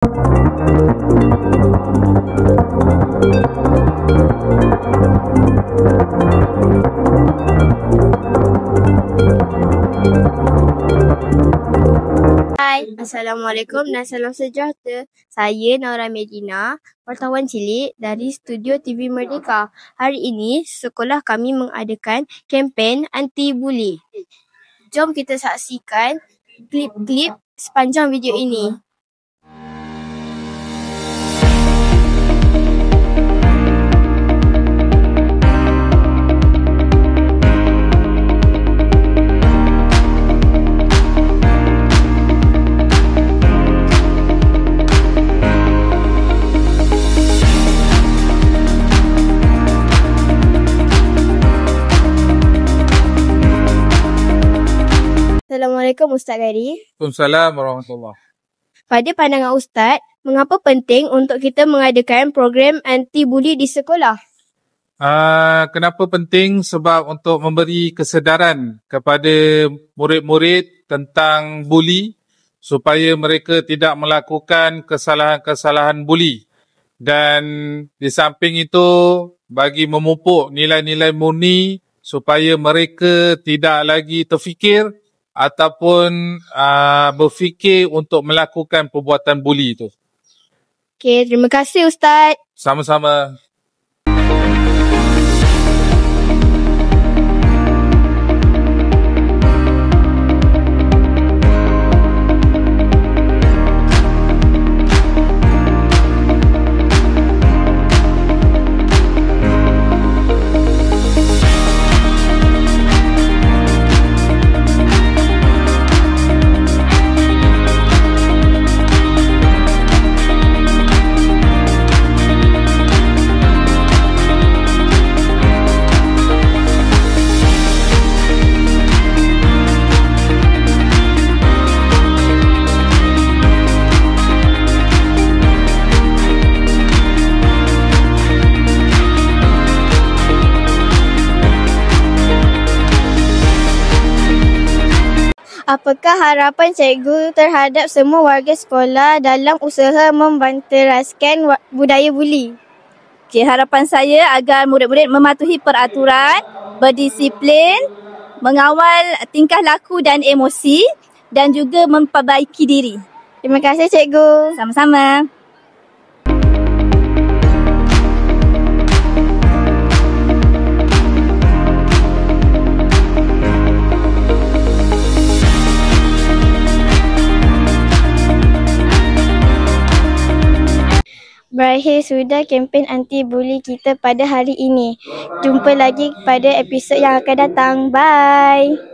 Hai, Assalamualaikum dan salam sejahtera. Saya Naura Medina, wartawan cilik dari Studio TV Merdeka. Hari ini, sekolah kami mengadakan kempen anti-buli. Jom kita saksikan klip-klip sepanjang video ini. Assalamualaikum Ustaz Gary. Waalaikumsalam warahmatullahi. Pada pandangan Ustaz, mengapa penting untuk kita mengadakan program anti-buli di sekolah? Kenapa penting? Sebab untuk memberi kesedaran kepada murid-murid tentang buli supaya mereka tidak melakukan kesalahan-kesalahan buli. Dan di samping itu, bagi memupuk nilai-nilai murni supaya mereka tidak lagi terfikir ataupun berfikir untuk melakukan perbuatan buli itu. Okey, terima kasih Ustaz. Sama-sama. Apakah harapan cikgu terhadap semua warga sekolah dalam usaha membanteraskan budaya buli? Okay, harapan saya agar murid-murid mematuhi peraturan, berdisiplin, mengawal tingkah laku dan emosi dan juga memperbaiki diri. Terima kasih cikgu. Sama-sama. Berakhir sudah kempen anti-buli kita pada hari ini. Jumpa lagi pada episod yang akan datang. Bye.